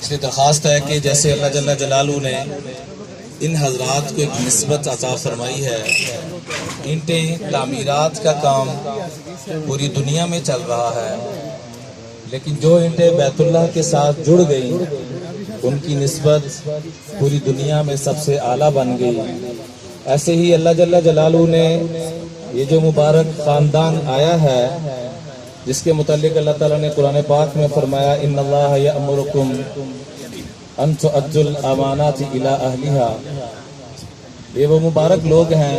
اس لیے درخواست ہے کہ جیسے اللہ جل جلالہ نے ان حضرات کو ایک نسبت عطا فرمائی ہے، اینٹیں تعمیرات کا کام پوری دنیا میں چل رہا ہے، لیکن جو اینٹیں بیت اللہ کے ساتھ جڑ گئیں ان کی نسبت پوری دنیا میں سب سے اعلیٰ بن گئی۔ ایسے ہی اللہ جل جلالہ نے یہ جو مبارک خاندان آیا ہے، جس کے متعلق اللہ تعالیٰ نے قرآن پاک میں فرمایا ان اللہ یأمرکم ان تؤدوا الامانات الی اہلہا، یہ وہ مبارک لوگ ہیں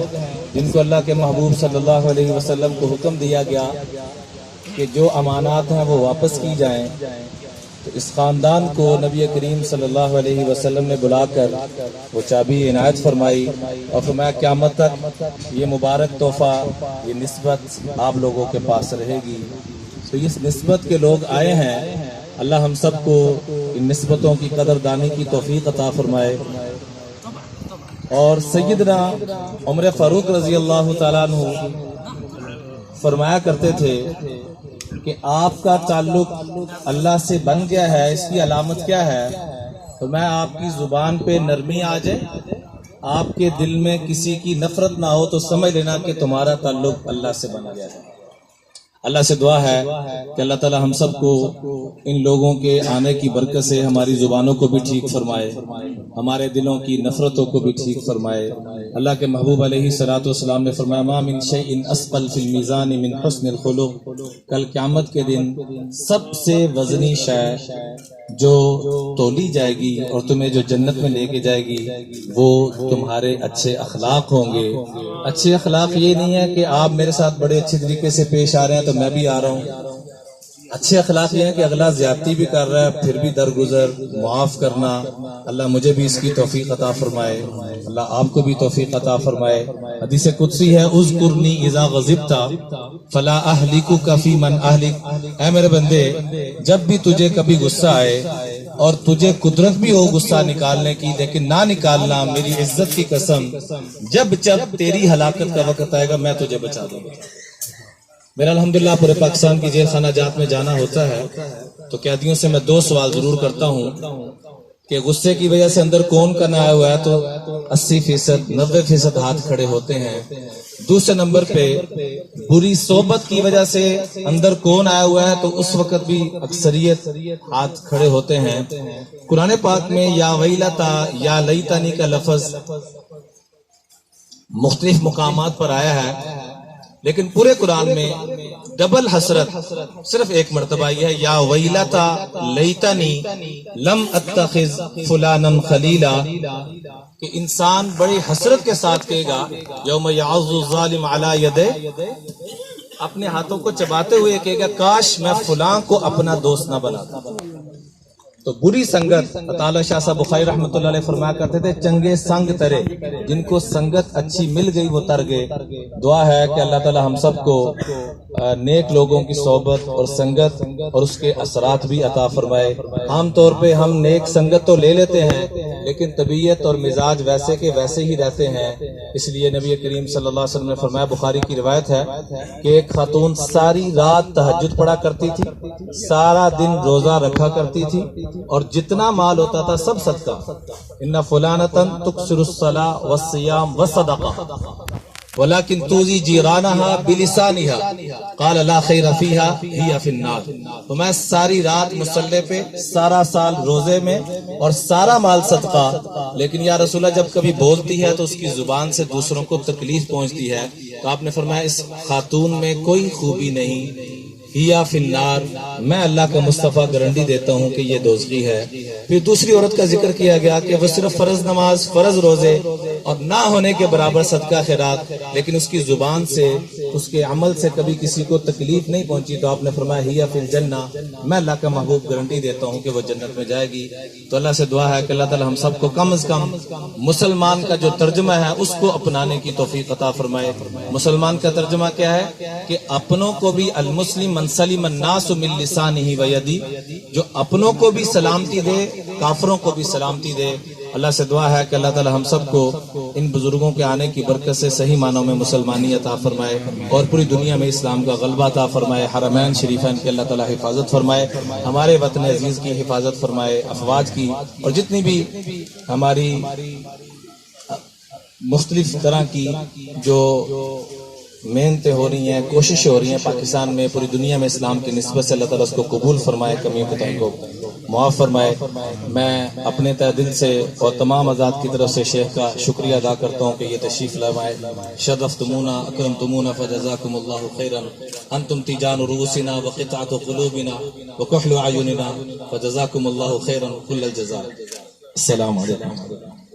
جن کو اللہ کے محبوب صلی اللہ علیہ وسلم کو حکم دیا گیا کہ جو امانات ہیں وہ واپس کی جائیں۔ تو اس خاندان کو نبی کریم صلی اللہ علیہ وسلم نے بلا کر وہ چابی عنایت فرمائی اور فرمایا قیامت تک یہ مبارک تحفہ، یہ نسبت آپ لوگوں کے پاس رہے گی۔ تو اس نسبت کے لوگ آئے ہیں، اللہ ہم سب کو ان نسبتوں کی قدر دانی کی توفیق عطا فرمائے۔ اور سیدنا عمر فاروق رضی اللہ تعالیٰ عنہ فرمایا کرتے تھے کہ آپ کا تعلق اللہ سے بن گیا ہے، اس کی علامت کیا ہے؟ تو میں آپ کی زبان پہ نرمی آ جائے، آپ کے دل میں کسی کی نفرت نہ ہو، تو سمجھ لینا کہ تمہارا تعلق اللہ سے بن گیا ہے۔ اللہ سے دعا ہے کہ اللہ تعالی ہم سب کو ان لوگوں کے آنے کی برکت سے ہماری زبانوں کو بھی ٹھیک فرمائے، ہمارے دلوں کی نفرتوں کو بھی ٹھیک فرمائے۔ اللہ کے محبوب علیہ الصلوۃ والسلام نے فرمایا ما من شیء اثقل فی المیزان من حسن الخلق، کل قیامت کے دن سب سے وزنی شے جو تولی جائے گی اور تمہیں جو جنت میں لے کے جائے گی وہ تمہارے اچھے اخلاق ہوں گے۔ اچھے اخلاق یہ نہیں ہے کہ آپ میرے ساتھ بڑے اچھے طریقے سے پیش آ رہے ہیں تو میں بھی آ رہا ہوں۔ اچھے اخلاق یہ ہے کہ اگلا زیادتی بھی کر رہا ہے پھر بھی درگزر معاف کرنا۔ اللہ مجھے بھی اس کی توفیق عطا فرمائے، اللہ آپ کو بھی توفیق عطا فرمائے۔ حدیث قدسی ہے اذکرنی اذا غضبت فلا اہلکک فی من اہلک، اے میرے بندے جب بھی تجھے کبھی غصہ آئے اور تجھے قدرت بھی ہو غصہ نکالنے کی لیکن نہ نکالنا، میری عزت کی قسم جب تیری ہلاکت کا وقت آئے گا میں تجھے بچا دوں گا۔ میرا الحمدللہ پورے پاکستان کی جیل خانہ جات میں جانا ہوتا ہے تو قیدیوں سے میں 2 سوال ضرور کرتا ہوں کہ غصے کی وجہ سے اندر کون کن آیا ہوا ہے، تو 80%، 90% ہاتھ کھڑے ہوتے ہیں۔ دوسرے نمبر پہ بری صحبت کی وجہ سے اندر کون آیا ہوا ہے، تو اس وقت بھی اکثریت ہاتھ کھڑے ہوتے ہیں۔ قرآن پاک میں یا ویلتا یا لیتنی کا لفظ مختلف مقامات پر آیا ہے، لیکن پورے قرآن میں ڈبل حسرت صرف ایک مرتبہ آئی ہے، یا ویلتا لیتنی لم اتخذ فلانا خلیلا، کہ انسان بڑی حسرت کے ساتھ کہے گا یوم یعض الظالم علی یدہ، اپنے ہاتھوں کو چباتے ہوئے کہے گا کاش میں فلاں کو اپنا دوست نہ بناتا۔ تو بری سنگت، تعالی شاہ صاحب بخاری رحمۃ اللہ علیہ فرمایا کرتے تھے چنگے سنگ ترے، جن کو سنگت اچھی مل گئی وہ تر گئے۔ دعا ہے کہ اللہ تعالی ہم سب کو نیک لوگوں کی صحبت اور سنگت اور اس کے اثرات بھی عطا فرمائے۔ عام طور پہ ہم نیک سنگت تو لے لیتے ہیں لیکن طبیعت اور مزاج ویسے کے ویسے ہی رہتے ہیں، اس لیے نبی کریم صلی اللہ علیہ وسلم نے فرمایا، بخاری کی روایت ہے کہ ایک خاتون ساری رات تہجد پڑھا کرتی تھی، سارا دن روزہ رکھا کرتی تھی اور جتنا مال ہوتا تھا سب صدقہ۔ ان فلانتن تکثر الصلاۃ والصیام والصدقہ ولكن توزی جیرانها بلسانها قال لا خیر فیها هي فی النار۔ تو میں ساری رات مصلی پہ، سارا سال روزے میں اور سارا مال صدقہ، لیکن یا رسول اللہ جب کبھی بولتی ہے تو اس کی زبان سے دوسروں کو تکلیف پہنچتی ہے، تو آپ نے فرمایا اس خاتون میں کوئی خوبی نہیں، ہیا فی النار، میں اللہ کا مصطفیٰ گارنٹی دیتا ہوں کہ یہ دوزخی ہے۔ پھر دوسری عورت کا ذکر کیا گیا کہ وہ صرف فرض نماز، فرض روزے اور نہ ہونے کے برابر صدقہ خیرات، لیکن اس کی زبان سے، اس کے عمل سے کبھی کسی کو تکلیف نہیں پہنچی، تو آپ نے فرمایا ہیا فی الجنہ، میں اللہ کا محبوب گارنٹی دیتا ہوں کہ وہ جنت میں جائے گی۔ تو اللہ سے دعا ہے کہ اللہ تعالی ہم سب کو کم از کم مسلمان کا جو ترجمہ ہے اس کو اپنانے کی توفیق عطا فرمائے۔ مسلمان کا ترجمہ کیا ہے کہ اپنوں کو بھی المسلم من سلم الناس من لسانہ و یدہ، جو اپنوں کو بھی سلامتی دے، کافروں کو بھی سلامتی دے۔ اللہ سے دعا ہے کہ اللہ تعالی ہم سب کو ان بزرگوں کے آنے کی برکت سے صحیح معنوں میں مسلمانی عطا فرمائے اور پوری دنیا میں اسلام کا غلبہ عطا فرمائے، حرمین شریفین کی اللہ تعالی حفاظت فرمائے، ہمارے وطن عزیز کی حفاظت فرمائے، افواج کی، اور جتنی بھی ہماری مختلف طرح کی جو محنتیں ہو رہی ہیں، کوششیں ہو رہی ہیں پاکستان میں، پوری دنیا میں اسلام کی نسبت سے، اللہ تعالیٰ اس کو قبول فرمائے، کمی کوتاہی کو معاف فرمائے۔ میں اپنے تہ دل سے اور تمام آزاد کی طرف سے شیخ کا شکریہ ادا کرتا ہوں کہ یہ تشریف لائے، شرفتمونا اکرمتمونا فجزاکم اللہ خیرا، انتم تیجان رؤوسنا وقطعۃ قلوبنا وکحل اعیننا فجزاکم اللہ خیرا کل الجزاء۔ السلام علیکم۔